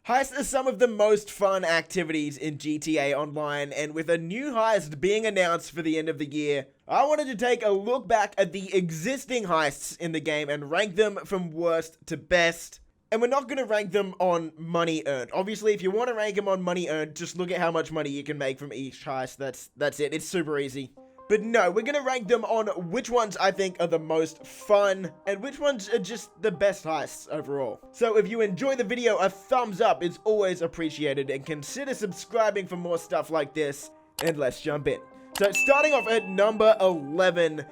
Heists are some of the most fun activities in GTA Online, and with a new heist being announced for the end of the year, I wanted to take a look back at the existing heists in the game and rank them from worst to best. And we're not going to rank them on money earned. Obviously, if you want to rank them on money earned, just look at how much money you can make from each heist. That's it. It's super easy. But no, we're going to rank them on which ones I think are the most fun and which ones are just the best heists overall. So if you enjoy the video, a thumbs up is always appreciated, and consider subscribing for more stuff like this. And let's jump in. So starting off at number 11,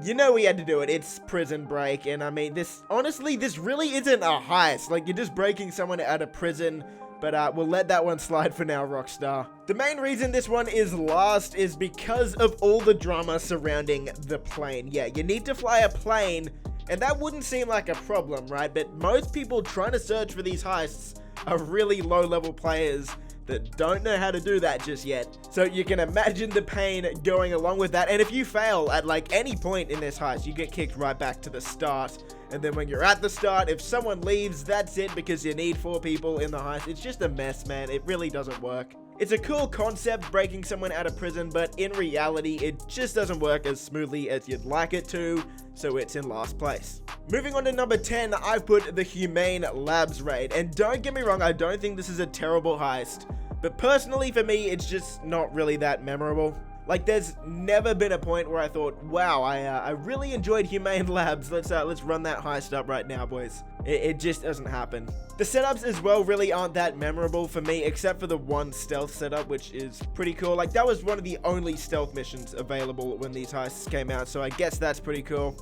you know we had to do it. It's Prison Break, and I mean, this really isn't a heist. Like, you're just breaking someone out of prison. But we'll let that one slide for now, Rockstar. The main reason this one is last is because of all the drama surrounding the plane. Yeah, you need to fly a plane, and that wouldn't seem like a problem, right? But most people trying to search for these heists are really low-level players that don't know how to do that just yet. So you can imagine the pain going along with that. And if you fail at like any point in this heist, you get kicked right back to the start. And then when you're at the start, if someone leaves, that's it, because you need 4 people in the heist. It's just a mess, man. It really doesn't work. It's a cool concept, breaking someone out of prison, but in reality, it just doesn't work as smoothly as you'd like it to, so it's in last place. Moving on to number 10, I've put the Humane Labs raid, and don't get me wrong, I don't think this is a terrible heist, but personally for me, it's just not really that memorable. Like, there's never been a point where I thought, wow, I really enjoyed Humane Labs. Let's run that heist up right now, boys. It just doesn't happen. The setups as well really aren't that memorable for me, except for the one stealth setup, which is pretty cool. Like, that was one of the only stealth missions available when these heists came out, so I guess that's pretty cool.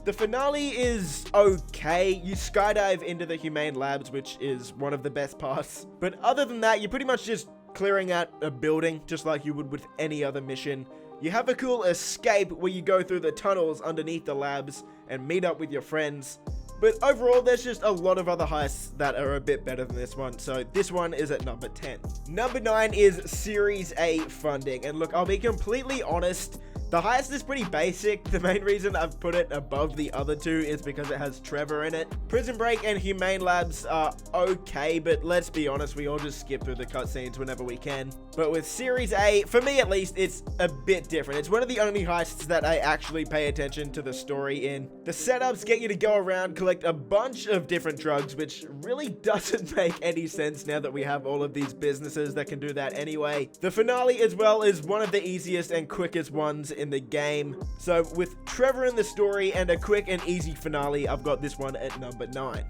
The finale is okay. You skydive into the Humane Labs, which is one of the best parts. But other than that, you're pretty much just clearing out a building, just like you would with any other mission. You have a cool escape where you go through the tunnels underneath the labs and meet up with your friends. But overall, there's just a lot of other heists that are a bit better than this one, so this one is at number 10. Number 9 is Series A funding, and look, I'll be completely honest, the heist is pretty basic. The main reason I've put it above the other two is because it has Trevor in it. Prison Break and Humane Labs are okay, but let's be honest, we all just skip through the cutscenes whenever we can. But with Series A, for me at least, it's a bit different. It's one of the only heists that I actually pay attention to the story in. The setups get you to go around, collect a bunch of different drugs, which really doesn't make any sense now that we have all of these businesses that can do that anyway. The finale as well is one of the easiest and quickest ones in the game. So with Trevor in the story and a quick and easy finale, I've got this one at number 9.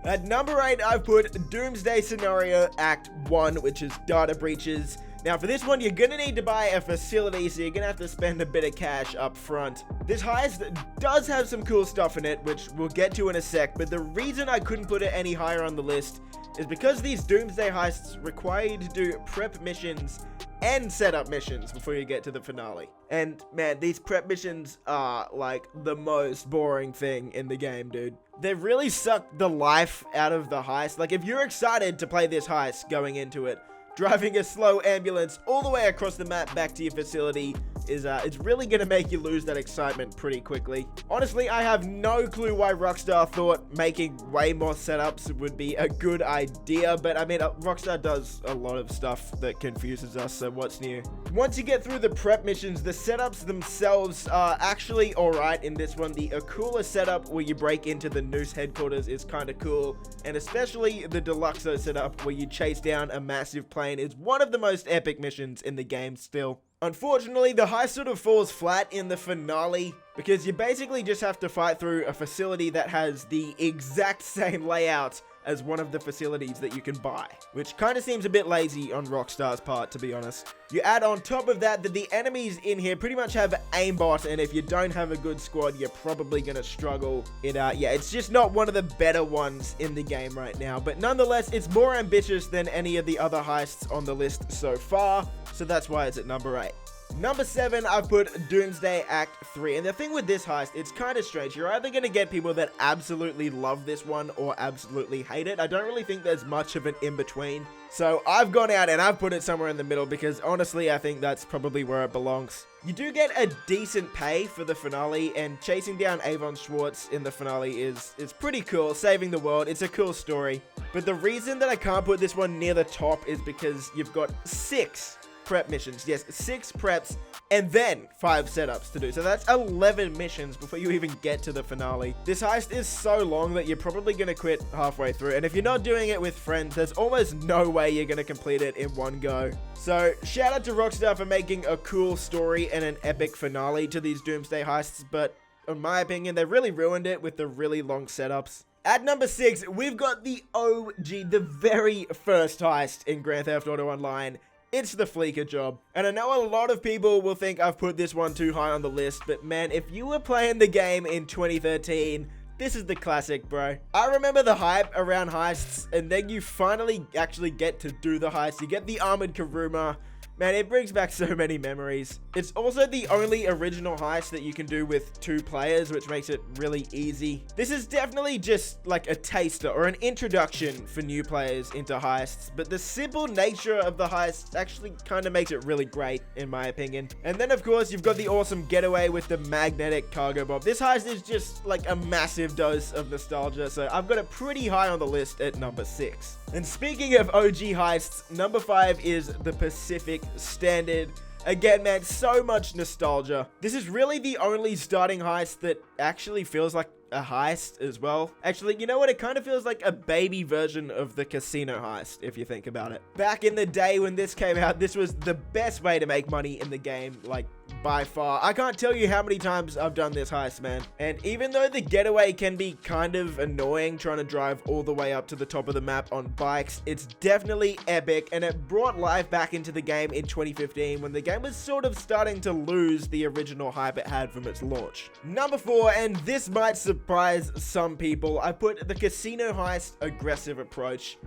At number 8, I've put Doomsday Scenario Act 1, which is data breaches. Now for this one, you're gonna need to buy a facility, so you're gonna have to spend a bit of cash up front. This heist does have some cool stuff in it, which we'll get to in a sec, but the reason I couldn't put it any higher on the list is because these Doomsday heists require you to do prep missions and setup missions before you get to the finale. And man, these prep missions are like the most boring thing in the game, dude. They really suck the life out of the heist. Like, if you're excited to play this heist going into it, driving a slow ambulance all the way across the map back to your facility is it's really gonna make you lose that excitement pretty quickly. Honestly, I have no clue why Rockstar thought making way more setups would be a good idea, but I mean, Rockstar does a lot of stuff that confuses us, so what's new? Once you get through the prep missions, the setups themselves are actually alright in this one. The Akula setup where you break into the Noose headquarters is kinda cool, and especially the Deluxo setup where you chase down a massive plane is one of the most epic missions in the game still. Unfortunately, the heist sort of falls flat in the finale because you basically just have to fight through a facility that has the exact same layout as one of the facilities that you can buy, which kind of seems a bit lazy on Rockstar's part, to be honest. You add on top of that the enemies in here pretty much have aimbot, and if you don't have a good squad, you're probably gonna struggle. Yeah, it's just not one of the better ones in the game right now, but nonetheless, it's more ambitious than any of the other heists on the list so far, so that's why it's at number 8. Number 7, I've put Doomsday Act 3. And the thing with this heist, it's kind of strange. You're either going to get people that absolutely love this one or absolutely hate it. I don't really think there's much of an in-between. So I've gone out and I've put it somewhere in the middle because honestly, I think that's probably where it belongs. You do get a decent pay for the finale, and chasing down Avon Schwartz in the finale is pretty cool, saving the world. It's a cool story. But the reason that I can't put this one near the top is because you've got 6 prep missions. Yes, 6 preps and then 5 setups to do. So that's 11 missions before you even get to the finale. This heist is so long that you're probably going to quit halfway through. And if you're not doing it with friends, there's almost no way you're going to complete it in one go. So shout out to Rockstar for making a cool story and an epic finale to these Doomsday heists. But in my opinion, they really ruined it with the really long setups. At number 6, we've got the OG, the very first heist in Grand Theft Auto Online. It's the FLEECA job. And I know a lot of people will think I've put this one too high on the list, but man, if you were playing the game in 2013, this is the classic, bro. I remember the hype around heists, and then you finally actually get to do the heist. You get the armored Kuruma. Man, it brings back so many memories. It's also the only original heist that you can do with 2 players, which makes it really easy. This is definitely just like a taster or an introduction for new players into heists, but the simple nature of the heist actually kind of makes it really great, in my opinion. And then, of course, you've got the awesome getaway with the magnetic cargo bomb. This heist is just like a massive dose of nostalgia, so I've got it pretty high on the list at number 6. And speaking of OG heists, number 5 is the Pacific Standard. Again, man, so much nostalgia. This is really the only starting heist that actually feels like a heist as well. Actually, you know what? It kind of feels like a baby version of the casino heist, if you think about it. Back in the day when this came out, this was the best way to make money in the game, like, by far. I can't tell you how many times I've done this heist, man. And even though the getaway can be kind of annoying trying to drive all the way up to the top of the map on bikes, it's definitely epic, and it brought life back into the game in 2015 when the game was sort of starting to lose the original hype it had from its launch. Number 4, and this might surprise some people, I put the casino heist aggressive approach.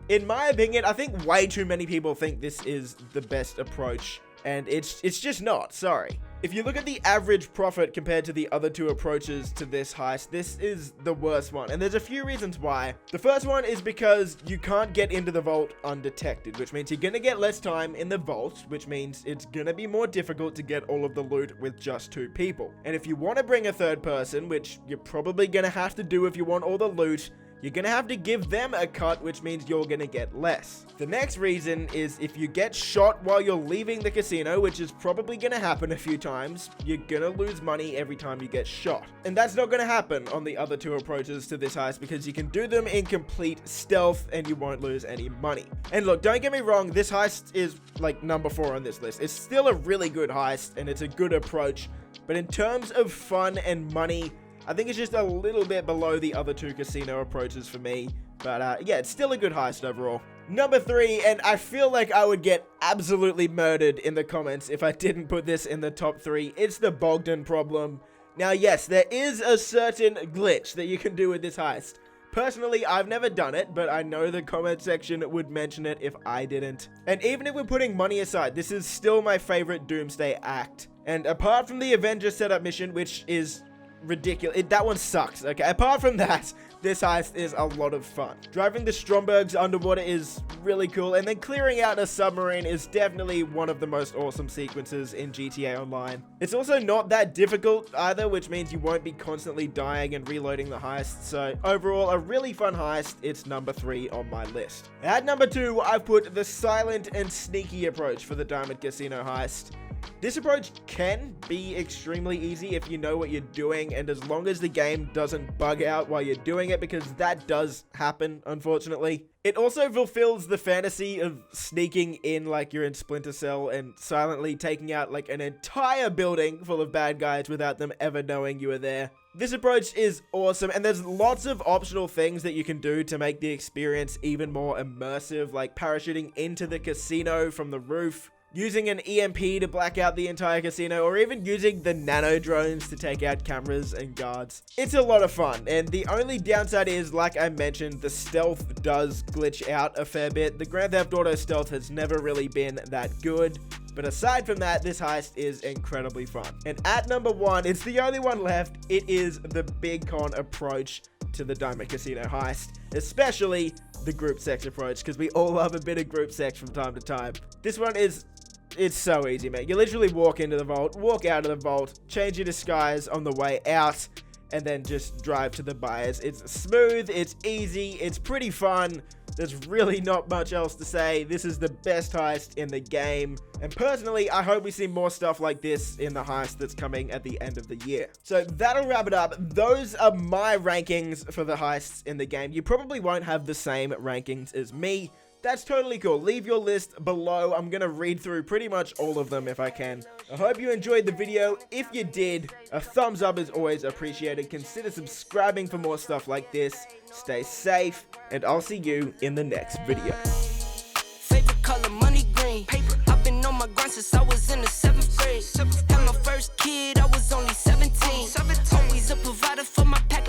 In my opinion, I think way too many people think this is the best approach. And it's just not, sorry. If you look at the average profit compared to the other 2 approaches to this heist, this is the worst one. And there's a few reasons why. The first one is because you can't get into the vault undetected, which means you're gonna get less time in the vault, which means it's gonna be more difficult to get all of the loot with just 2 people. And if you want to bring a third person, which you're probably gonna have to do if you want all the loot, you're gonna have to give them a cut, which means you're gonna get less. The next reason is if you get shot while you're leaving the casino, which is probably gonna happen a few times, you're gonna lose money every time you get shot. And that's not gonna happen on the other 2 approaches to this heist because you can do them in complete stealth and you won't lose any money. And look, don't get me wrong, this heist is like number 4 on this list. It's still a really good heist and it's a good approach, but in terms of fun and money, I think it's just a little bit below the other 2 casino approaches for me. But yeah, it's still a good heist overall. Number 3, and I feel like I would get absolutely murdered in the comments if I didn't put this in the top 3. It's the Bogdan problem. Now, yes, there is a certain glitch that you can do with this heist. Personally, I've never done it, but I know the comment section would mention it if I didn't. And even if we're putting money aside, this is still my favorite Doomsday act. And apart from the Avenger setup mission, which is ridiculous. That one sucks, okay? Apart from that, this heist is a lot of fun. Driving the Strombergs underwater is really cool, and then clearing out a submarine is definitely one of the most awesome sequences in GTA Online. It's also not that difficult either, which means you won't be constantly dying and reloading the heist, so overall, a really fun heist. It's number 3 on my list. At number 2, I've put the silent and sneaky approach for the Diamond Casino heist. This approach can be extremely easy if you know what you're doing, and as long as the game doesn't bug out while you're doing it, because that does happen, unfortunately. It also fulfills the fantasy of sneaking in like you're in Splinter Cell and silently taking out like an entire building full of bad guys without them ever knowing you were there. This approach is awesome, and there's lots of optional things that you can do to make the experience even more immersive, like parachuting into the casino from the roof, using an EMP to black out the entire casino, or even using the nano drones to take out cameras and guards. It's a lot of fun, and the only downside is, like I mentioned, the stealth does glitch out a fair bit. The Grand Theft Auto stealth has never really been that good. But aside from that, this heist is incredibly fun. And at number 1, it's the only one left. It is the big con approach to the Diamond Casino heist, especially the group sex approach, because we all love a bit of group sex from time to time. This one it's so easy, man. You literally walk into the vault, walk out of the vault, change your disguise on the way out, and then just drive to the buyers. It's smooth, it's easy, it's pretty fun. There's really not much else to say. This is the best heist in the game. And personally, I hope we see more stuff like this in the heist that's coming at the end of the year. So that'll wrap it up. Those are my rankings for the heists in the game. You probably won't have the same rankings as me. That's totally cool. Leave your list below. I'm gonna read through pretty much all of them if I can. I hope you enjoyed the video. If you did, a thumbs up is always appreciated. Consider subscribing for more stuff like this. Stay safe, and I'll see you in the next video. Favorite color, money green. Paper. I've been on my grind since I was in the 7th grade. Had my first kid, I was only 17. Always a provider.